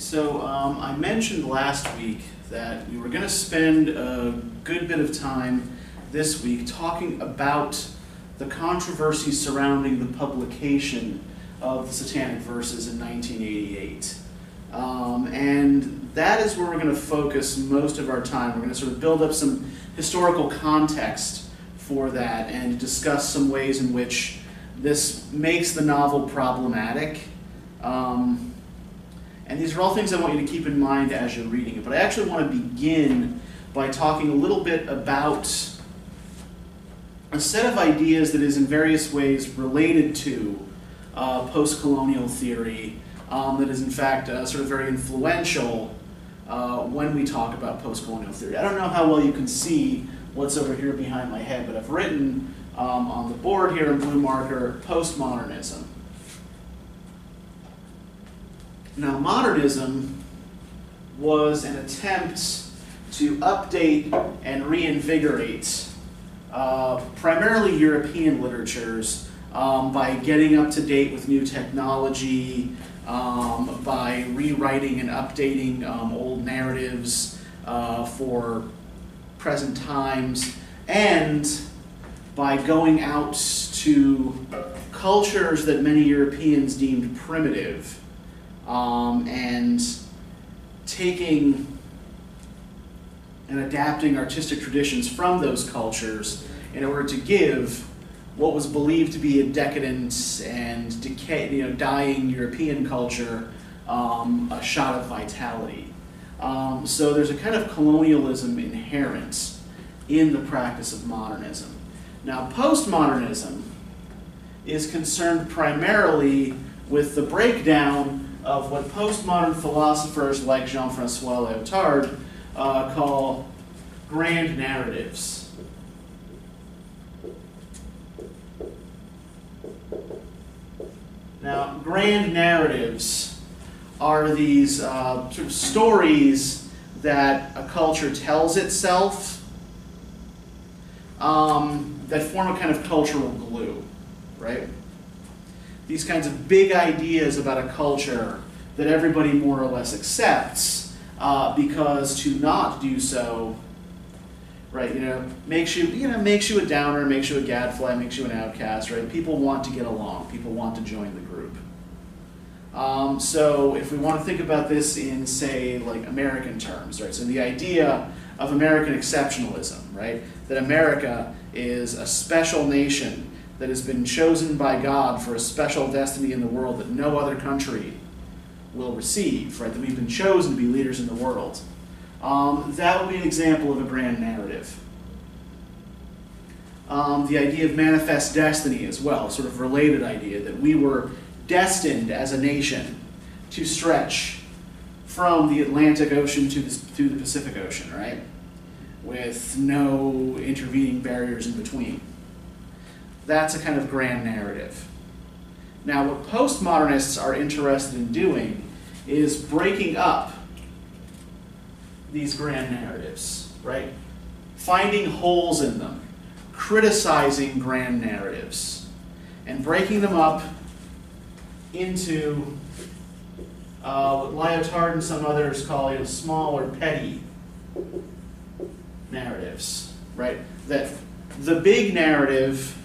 So I mentioned last week that we were going to spend a good bit of time this week talking about the controversy surrounding the publication of the Satanic Verses in 1988. And that is where we're going to focus most of our time. We're going to sort of build up some historical context for that and discuss some ways in which this makes the novel problematic. And these are all things I want you to keep in mind as you're reading it. But I actually want to begin by talking a little bit about a set of ideas that is in various ways related to post-colonial theory that is in fact sort of very influential when we talk about post-colonial theory. I don't know how well you can see what's over here behind my head, but I've written on the board here in blue marker, postmodernism. Now, modernism was an attempt to update and reinvigorate primarily European literatures by getting up to date with new technology, by rewriting and updating old narratives for present times, and by going out to cultures that many Europeans deemed primitive and taking and adapting artistic traditions from those cultures in order to give what was believed to be a decadent and dying European culture a shot of vitality. So there's a kind of colonialism inherent in the practice of modernism. Now, postmodernism is concerned primarily with the breakdown of what postmodern philosophers like Jean-Francois Lyotard call grand narratives. Now, grand narratives are these sort of stories that a culture tells itself that form a kind of cultural glue, right? These kinds of big ideas about a culture that everybody more or less accepts because to not do so, right, makes you a downer, makes you a gadfly, makes you an outcast, right? People want to get along. People want to join the group. So if we want to think about this in, say, like American terms, right? So the idea of American exceptionalism, right? That America is a special nation that has been chosen by God for a special destiny in the world that no other country will receive, right? That we've been chosen to be leaders in the world. That would be an example of a grand narrative. The idea of manifest destiny as well, sort of related idea, that we were destined as a nation to stretch from the Atlantic Ocean to the Pacific Ocean, right? With no intervening barriers in between. That's a kind of grand narrative. Now, what postmodernists are interested in doing is breaking up these grand narratives, right? Finding holes in them, criticizing grand narratives, and breaking them up into what Lyotard and some others call small or petty narratives, right? That the big narrative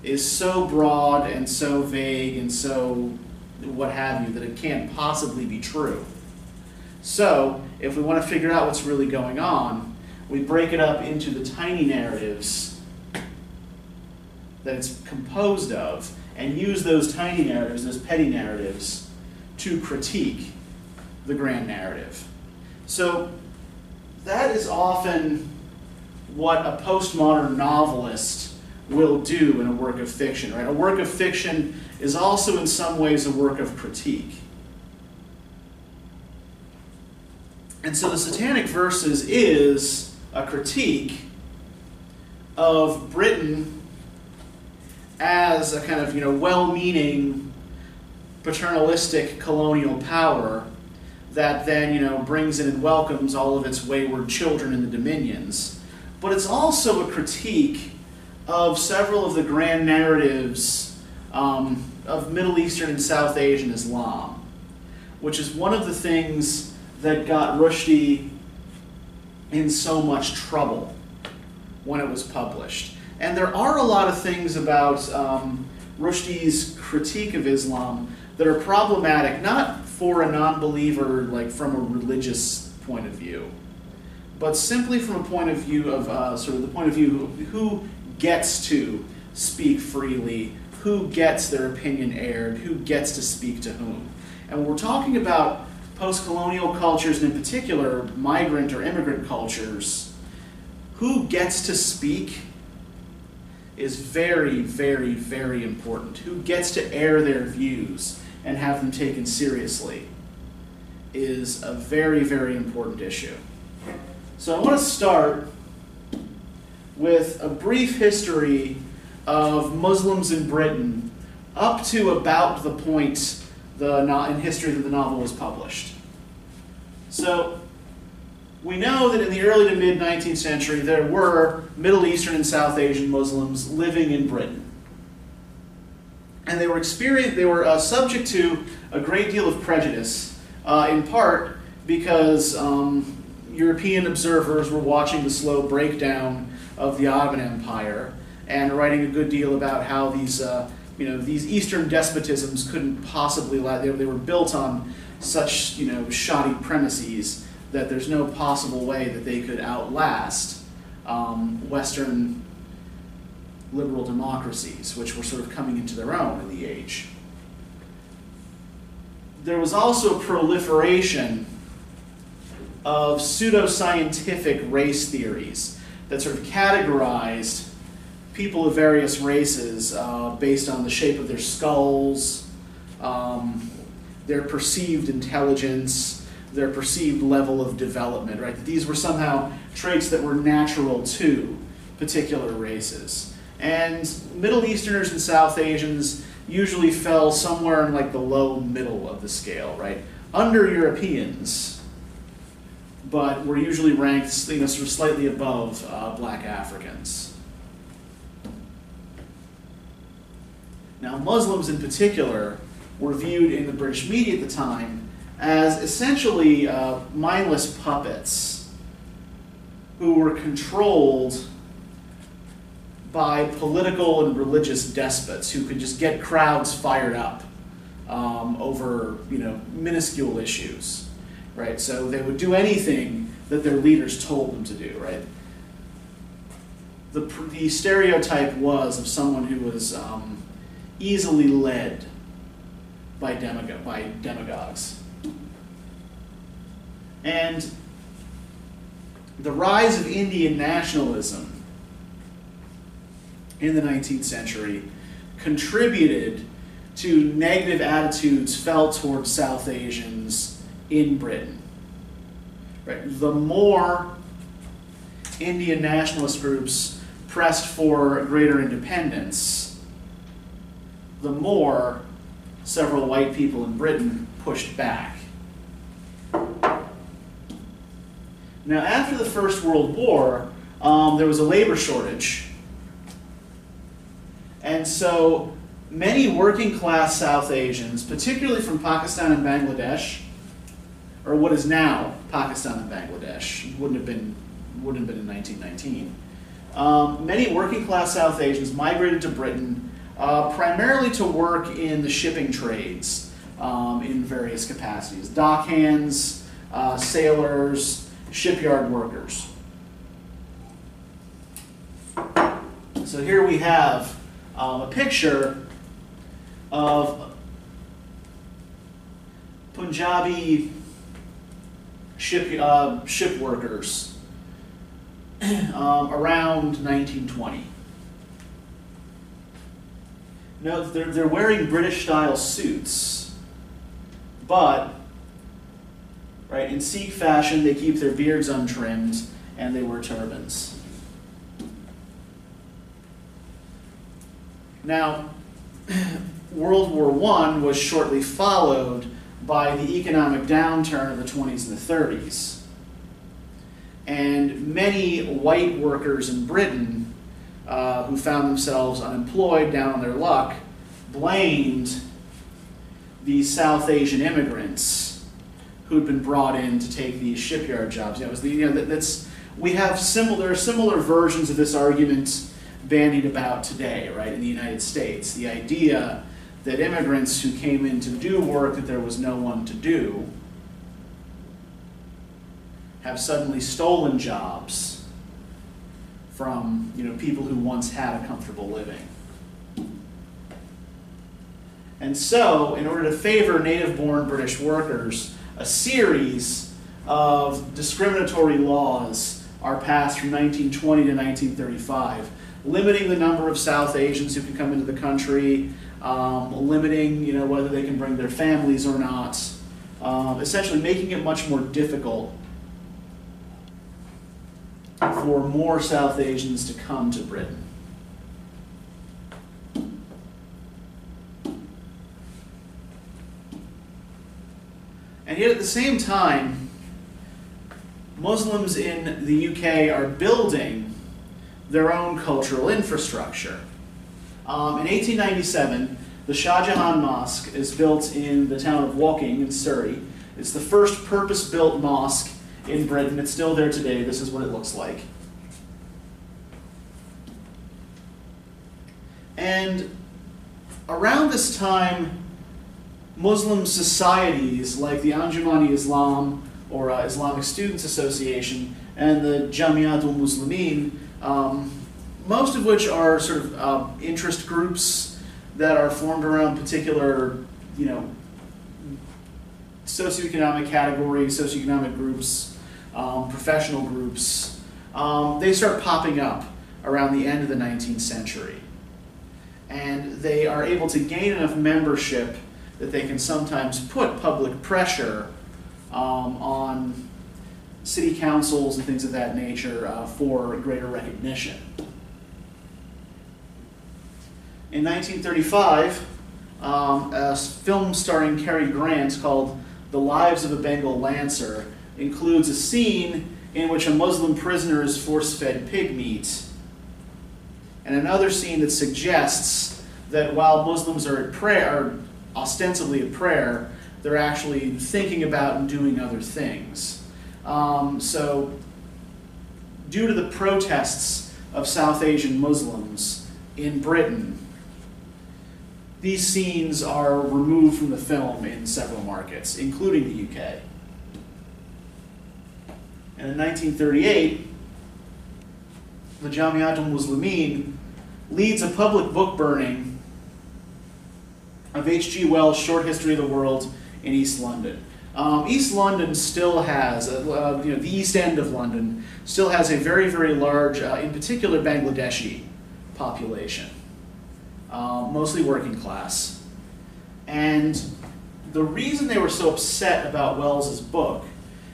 is so broad and so vague and so what have you that it can't possibly be true. So, if we want to figure out what's really going on, we break it up into the tiny narratives that it's composed of and use those tiny narratives, those petty narratives, to critique the grand narrative. So, that is often what a postmodern novelist will do in a work of fiction, right? A work of fiction is also in some ways a work of critique. And so the Satanic Verses is a critique of Britain as a kind of, well-meaning, paternalistic colonial power that then, brings in and welcomes all of its wayward children in the dominions. But it's also a critique of several of the grand narratives of Middle Eastern and South Asian Islam, which is one of the things that got Rushdie in so much trouble when it was published. And there are a lot of things about Rushdie's critique of Islam that are problematic, not for a non-believer, like from a religious point of view, but simply from a point of view of sort of the point of view of who gets to speak freely, who gets their opinion aired, who gets to speak to whom. And when we're talking about post-colonial cultures, and in particular migrant or immigrant cultures, who gets to speak is very, very, very important. Who gets to air their views and have them taken seriously is a very, very important issue. So I want to start with a brief history of Muslims in Britain up to about the point in history that the novel was published. So we know that in the early to mid 19th century there were Middle Eastern and South Asian Muslims living in Britain. And they were subject to a great deal of prejudice, in part because European observers were watching the slow breakdown of the Ottoman Empire and writing a good deal about how these Eastern despotisms couldn't possibly last. They were built on such shoddy premises that there's no possible way that they could outlast Western liberal democracies, which were sort of coming into their own in the age. There was also proliferation of pseudoscientific race theories that sort of categorized people of various races based on the shape of their skulls, their perceived intelligence, their perceived level of development, right? These were somehow traits that were natural to particular races. And Middle Easterners and South Asians usually fell somewhere in like the low middle of the scale, right? Under Europeans, but were usually ranked sort of slightly above black Africans. Now, Muslims in particular were viewed in the British media at the time as essentially mindless puppets who were controlled by political and religious despots who could just get crowds fired up over minuscule issues, right? So they would do anything that their leaders told them to do, right? The stereotype was of someone who was easily led by demagogues. And the rise of Indian nationalism in the 19th century contributed to negative attitudes felt towards South Asians in Britain. Right? The more Indian nationalist groups pressed for greater independence, the more several white people in Britain pushed back. Now, after the First World War, there was a labor shortage. And so many working class South Asians, particularly from Pakistan and Bangladesh, or what is now Pakistan and Bangladesh, wouldn't have been in 1919. Many working class South Asians migrated to Britain primarily to work in the shipping trades in various capacities. Dockhands, sailors, shipyard workers. So here we have a picture of Punjabi ship workers around 1920. Note they're wearing British-style suits, but right, in Sikh fashion they keep their beards untrimmed and they wear turbans. Now, World War I was shortly followed by the economic downturn of the 20s and the 30s. And many white workers in Britain who found themselves unemployed, down on their luck, blamed the South Asian immigrants who'd been brought in to take these shipyard jobs. It was there are similar versions of this argument bandied about today, right, in the United States. The idea that immigrants who came in to do work that there was no one to do have suddenly stolen jobs from people who once had a comfortable living. And so, in order to favor native-born British workers, a series of discriminatory laws are passed from 1920 to 1935, limiting the number of South Asians who can come into the country, limiting whether they can bring their families or not, essentially making it much more difficult for more South Asians to come to Britain. And yet at the same time, Muslims in the UK are building their own cultural infrastructure. In 1897, the Shah Jahan Mosque is built in the town of Woking in Surrey. It's the first purpose-built mosque in Britain. It's still there today. This is what it looks like. And around this time, Muslim societies like the Anjumani Islam, or Islamic Students Association, and the Jamiatul Muslimin, most of which are sort of interest groups that are formed around particular, socioeconomic categories, socioeconomic groups, professional groups. They start popping up around the end of the 19th century. And they are able to gain enough membership that they can sometimes put public pressure on city councils and things of that nature for greater recognition. In 1935, a film starring Cary Grant called The Lives of a Bengal Lancer includes a scene in which a Muslim prisoner is force-fed pig meat, and another scene that suggests that while Muslims are at prayer, ostensibly at prayer, they're actually thinking about and doing other things. So, due to the protests of South Asian Muslims in Britain, these scenes are removed from the film in several markets, including the UK. And in 1938, the Jamiatul Muslimin leads a public book burning of H.G. Wells' Short History of the World in East London. East London still has, the East End of London, still has a very, very large, in particular Bangladeshi population, mostly working class. And the reason they were so upset about Wells's book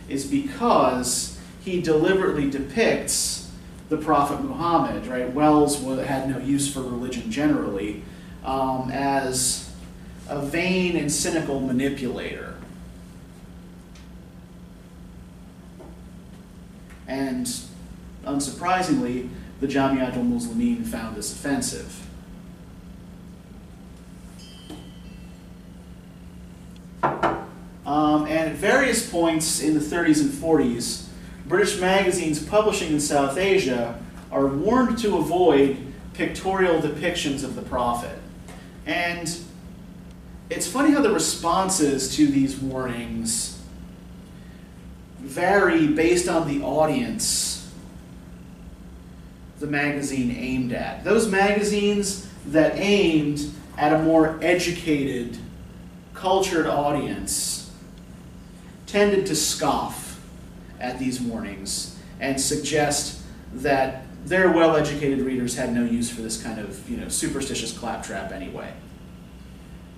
is because he deliberately depicts the Prophet Muhammad, right? Wells had no use for religion generally, as a vain and cynical manipulator. And unsurprisingly, the Jamiatul Muslimin found this offensive. And at various points in the 30s and 40s, British magazines publishing in South Asia are warned to avoid pictorial depictions of the Prophet. And it's funny how the responses to these warnings vary based on the audience the magazine aimed at. Those magazines that aimed at a more educated, cultured audience tended to scoff at these warnings and suggest that their well-educated readers had no use for this kind of, superstitious claptrap anyway.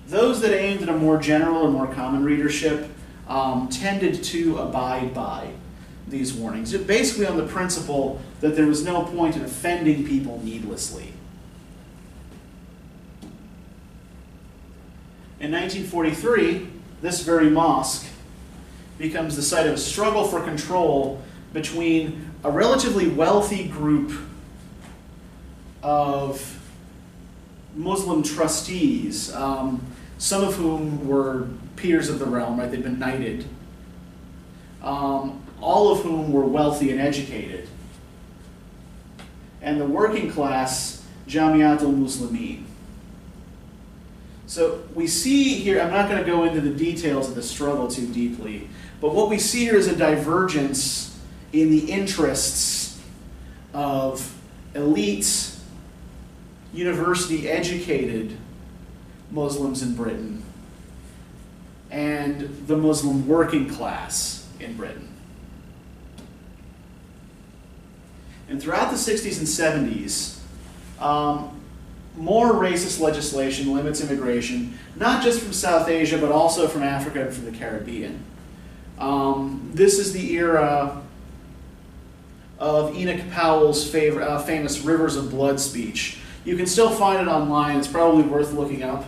Those that aimed at a more general or more common readership tended to abide by these warnings, basically on the principle that there was no point in offending people needlessly. In 1943, this very mosque becomes the site of a struggle for control between a relatively wealthy group of Muslim trustees, some of whom were peers of the realm, right? They'd been knighted, all of whom were wealthy and educated, and the working class, Jamiatul Muslimin. So we see here, I'm not going to go into the details of the struggle too deeply, but what we see here is a divergence in the interests of elite, university-educated Muslims in Britain and the Muslim working class in Britain. And throughout the 60s and 70s, more racist legislation limits immigration, not just from South Asia, but also from Africa and from the Caribbean. This is the era of Enoch Powell's famous Rivers of Blood speech. You can still find it online. It's probably worth looking up.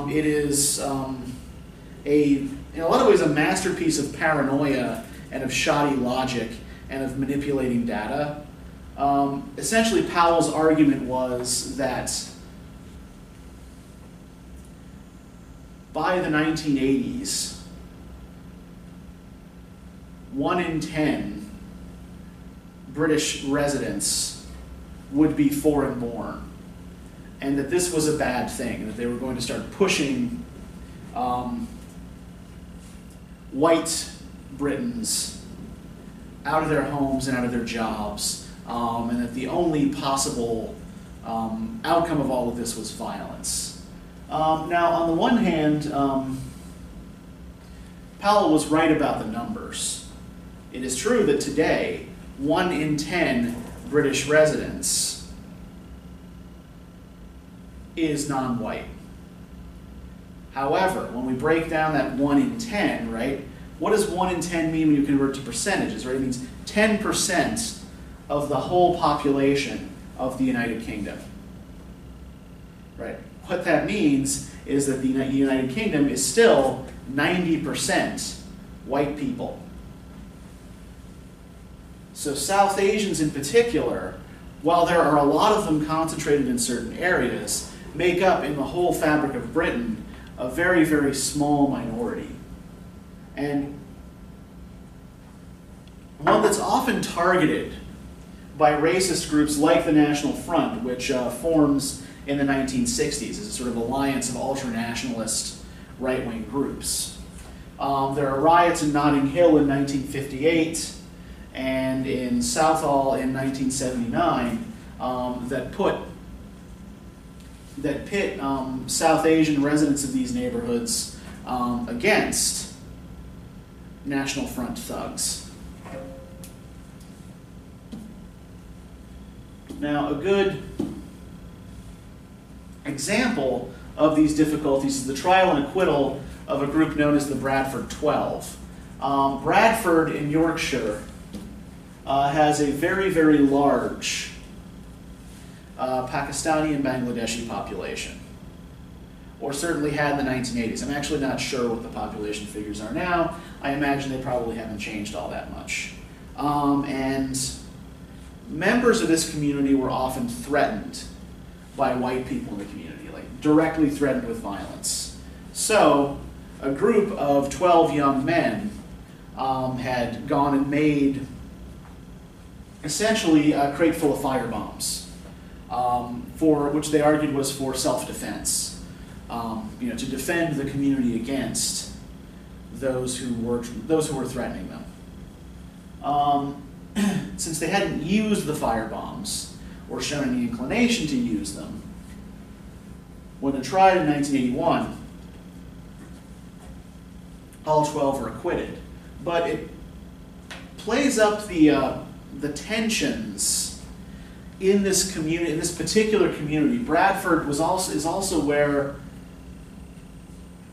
It is, in a lot of ways, a masterpiece of paranoia and of shoddy logic and of manipulating data. Essentially, Powell's argument was that by the 1980s, 1 in 10 British residents would be foreign-born, and that this was a bad thing, that they were going to start pushing white Britons out of their homes and out of their jobs, and that the only possible outcome of all of this was violence. Now, on the one hand, Powell was right about the numbers. It is true that today, 1 in 10 British residents is non-white. However, when we break down that 1 in 10, right, what does 1 in 10 mean when you convert to percentages, right? It means 10% of the whole population of the United Kingdom, right? What that means is that the United Kingdom is still 90% white people. So South Asians in particular, while there are a lot of them concentrated in certain areas, make up in the whole fabric of Britain a very, very small minority. And one that's often targeted by racist groups like the National Front, which forms in the 1960s as a sort of alliance of ultranationalist right-wing groups. There are riots in Notting Hill in 1958 and in Southall in 1979 that pit South Asian residents of these neighborhoods against National Front thugs. Now, a good example of these difficulties is the trial and acquittal of a group known as the Bradford 12. Bradford in Yorkshire has a very, very large Pakistani and Bangladeshi population, or certainly had in the 1980s. I'm actually not sure what the population figures are now. I imagine they probably haven't changed all that much. And members of this community were often threatened by white people in the community, like directly threatened with violence. So a group of 12 young men had gone and made essentially a crate full of firebombs, for which they argued was for self-defense, to defend the community against those who were threatening them. Since they hadn't used the firebombs or shown any inclination to use them, when they're tried in 1981, all 12 were acquitted. But it plays up the tensions in this community, in this particular community. Bradford is also where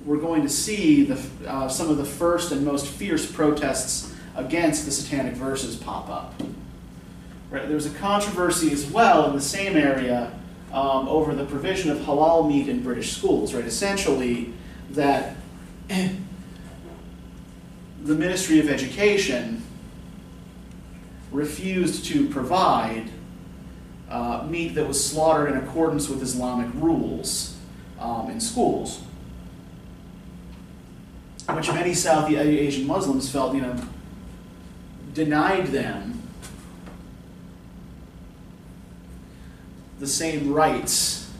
we're going to see some of the first and most fierce protests against the Satanic Verses pop up. Right? There's a controversy as well in the same area over the provision of halal meat in British schools. Right? Essentially, that the Ministry of Education refused to provide meat that was slaughtered in accordance with Islamic rules in schools, which many South Asian Muslims felt, denied them the same rights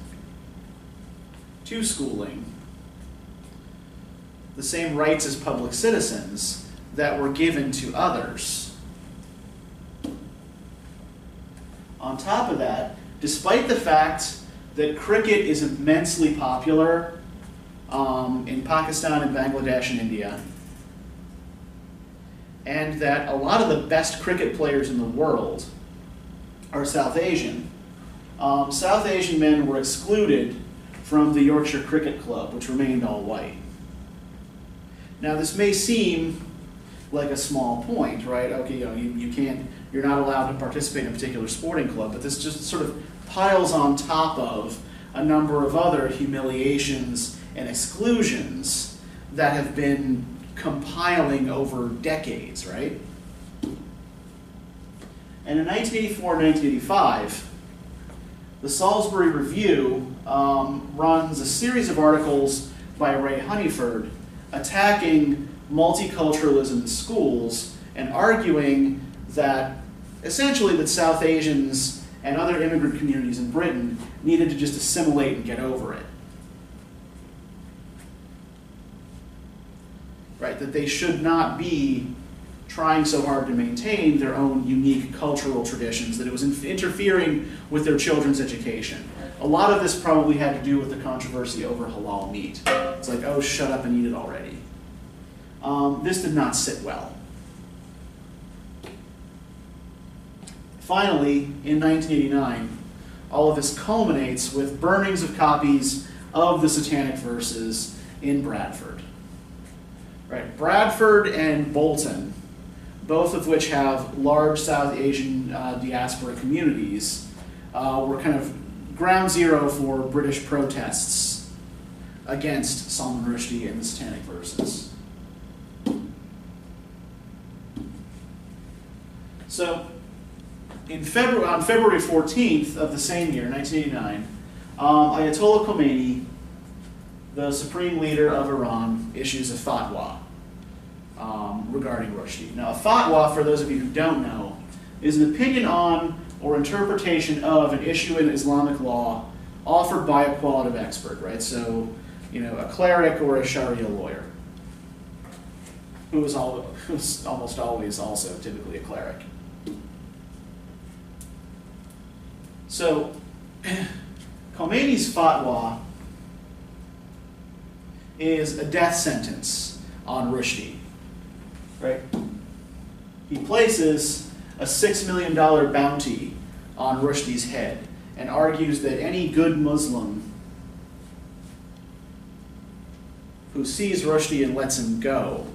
to schooling, the same rights as public citizens that were given to others. On top of that, despite the fact that cricket is immensely popular in Pakistan and Bangladesh and India, and that a lot of the best cricket players in the world are South Asian, South Asian men were excluded from the Yorkshire Cricket Club, which remained all white. Now, this may seem like a small point, right? Okay, you're not allowed to participate in a particular sporting club, but this just sort of piles on top of a number of other humiliations and exclusions that have been compiling over decades, right? And in 1984 and 1985, the Salisbury Review runs a series of articles by Ray Honeyford attacking multiculturalism in schools and arguing that essentially that South Asians and other immigrant communities in Britain needed to just assimilate and get over it. Right, that they should not be trying so hard to maintain their own unique cultural traditions, that it was interfering with their children's education. A lot of this probably had to do with the controversy over halal meat. It's like, oh, shut up and eat it already. This did not sit well. Finally, in 1989, all of this culminates with burnings of copies of the Satanic Verses in Bradford. Right, Bradford and Bolton, both of which have large South Asian diaspora communities, were kind of ground zero for British protests against Salman Rushdie and the Satanic Verses. So, on February 14th of the same year, 1989, Ayatollah Khomeini, the supreme leader of Iran, issues a fatwa regarding Rushdie. Now, a fatwa, for those of you who don't know, is an opinion on or interpretation of an issue in Islamic law offered by a qualitative expert, right? So, a cleric or a Sharia lawyer, who is almost always also typically a cleric. So, Khomeini's fatwa is a death sentence on Rushdie, right? He places a $6 million bounty on Rushdie's head and argues that any good Muslim who sees Rushdie and lets him go,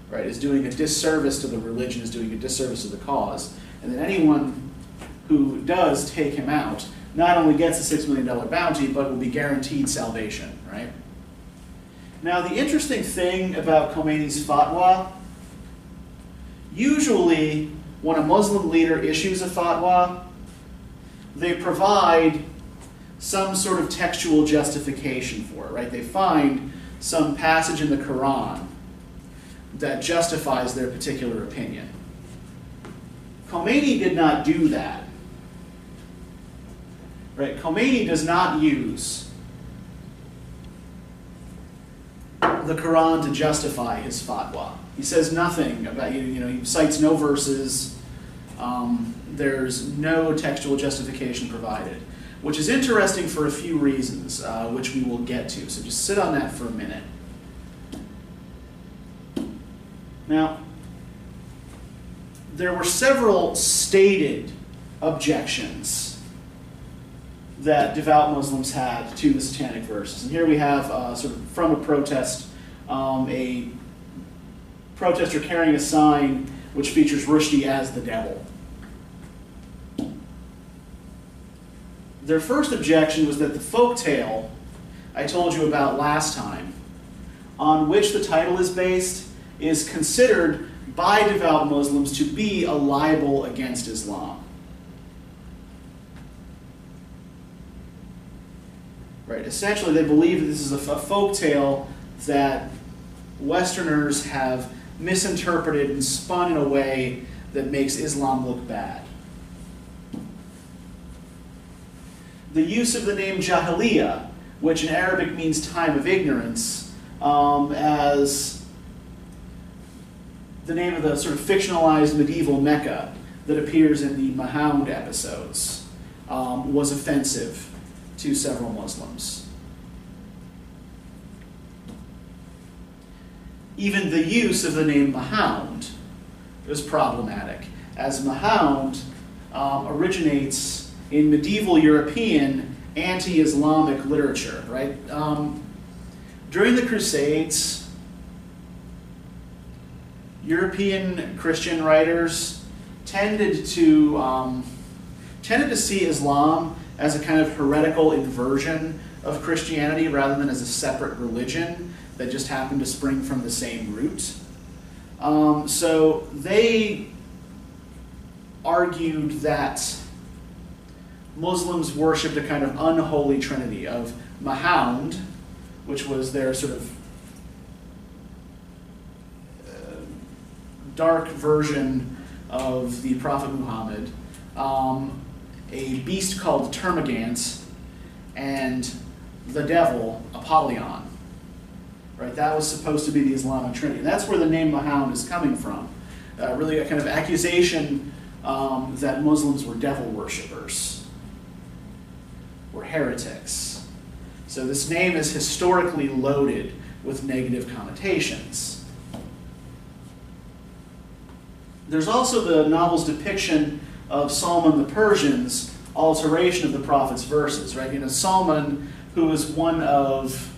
right, is doing a disservice to the religion, is doing a disservice to the cause, and that anyone who does take him out not only gets a $6 million bounty, but will be guaranteed salvation, right? Now, the interesting thing about Khomeini's fatwa, usually when a Muslim leader issues a fatwa, they provide some sort of textual justification for it, right? They find some passage in the Quran that justifies their particular opinion. Khomeini did not do that. Right? Khomeini does not use the Quran to justify his fatwa. He says nothing about, he cites no verses. There's no textual justification provided, which is interesting for a few reasons, which we will get to. So just sit on that for a minute. Now, there were several stated objections that devout Muslims had to the Satanic Verses. And here we have, sort of from a protest, a protester carrying a sign which features Rushdie as the devil. Their first objection was that the folk tale I told you about last time, on which the title is based, is considered by devout Muslims to be a libel against Islam. Right. Essentially, they believe that this is a folk tale that Westerners have misinterpreted and spun in a way that makes Islam look bad. The use of the name Jahiliyyah, which in Arabic means time of ignorance, as the name of the sort of fictionalized medieval Mecca that appears in the Mahound episodes, was offensive to several Muslims. Even the use of the name Mahound is problematic, as Mahound originates in medieval European anti-Islamic literature, right? During the Crusades, European Christian writers tended to see Islam as a kind of heretical inversion of Christianity rather than as a separate religion that just happened to spring from the same root. So they argued that Muslims worshipped a kind of unholy trinity of Mahound, which was their sort of dark version of the Prophet Muhammad, a beast called Termagant, and the devil, Apollyon. Right, that was supposed to be the Islamic Trinity. And that's where the name Mahound is coming from. Really a kind of accusation that Muslims were devil worshippers, were heretics. So this name is historically loaded with negative connotations. There's also the novel's depiction of Salman the Persian's alteration of the prophet's verses, right? You know, Salman, who was one of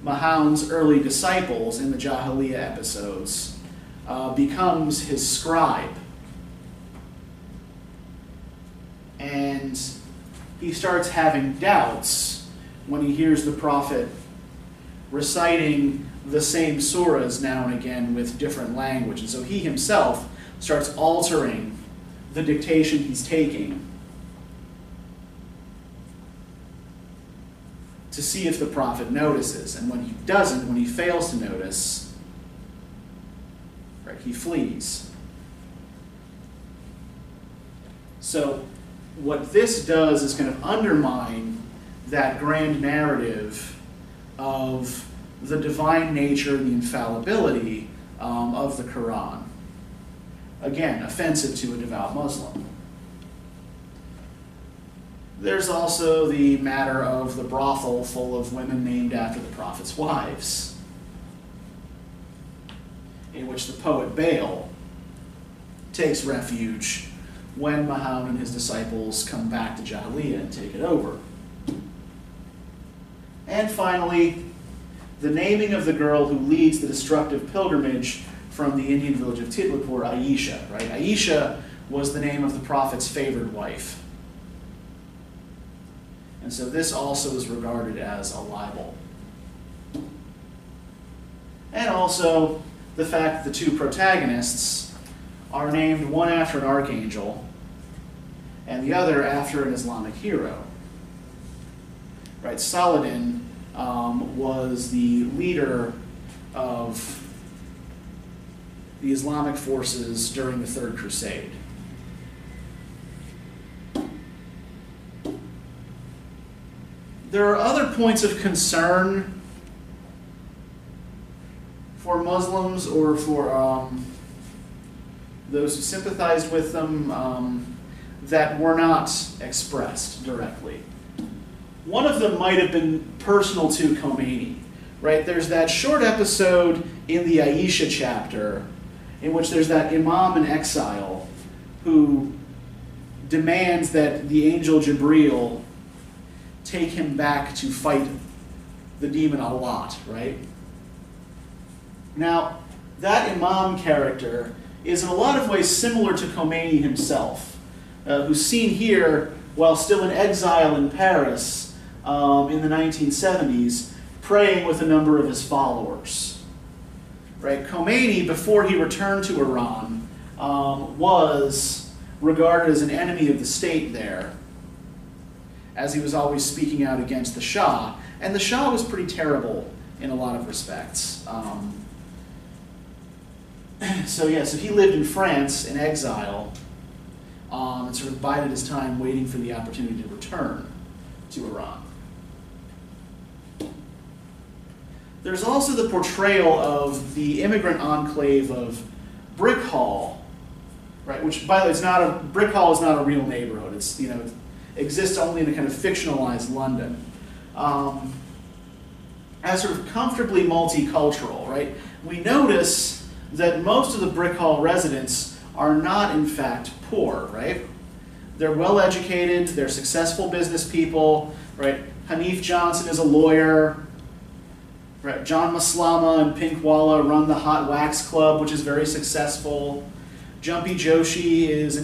Mahound's early disciples in the Jahiliyyah episodes, becomes his scribe. And he starts having doubts when he hears the prophet reciting the same surahs now and again with different language. And so he himself starts altering the dictation he's taking to see if the prophet notices. And when he doesn't, when he fails to notice, right, he flees. So what this does is kind of undermine that grand narrative of the divine nature and the infallibility of the Quran. Again, offensive to a devout Muslim. There's also the matter of the brothel full of women named after the prophet's wives, in which the poet Baal takes refuge when Mahound and his disciples come back to Jahiliyyah and take it over. And finally, the naming of the girl who leads the destructive pilgrimage from the Indian village of Titlapur, Aisha, right? Aisha was the name of the prophet's favored wife. And so this also is regarded as a libel. And also the fact that the two protagonists are named one after an archangel and the other after an Islamic hero. Right, Saladin was the leader of the Islamic forces during the Third Crusade. There are other points of concern for Muslims or for those who sympathized with them that were not expressed directly. One of them might have been personal to Khomeini, right? There's that short episode in the Aisha chapter in which there's that imam in exile who demands that the angel Jibreel take him back to fight the demon Allat, right? Now, that imam character is in a lot of ways similar to Khomeini himself, who's seen here while still in exile in Paris in the 1970s, praying with a number of his followers. Right? Khomeini, before he returned to Iran, was regarded as an enemy of the state there, as he was always speaking out against the Shah. And the Shah was pretty terrible in a lot of respects. So yeah, so he lived in France in exile, and sort of bided his time waiting for the opportunity to return to Iran. There's also the portrayal of the immigrant enclave of Brick Hall, right? Which, by the way, Brick Hall is not a real neighborhood. It's, it exists only in a kind of fictionalized London. As sort of comfortably multicultural, right? We notice that most of the Brick Hall residents are not, in fact, poor, right? They're well educated, they're successful business people, right? Hanif Johnson is a lawyer, right? John Maslama and Pinkwala run the Hot Wax Club, which is very successful. Jumpy Joshi is an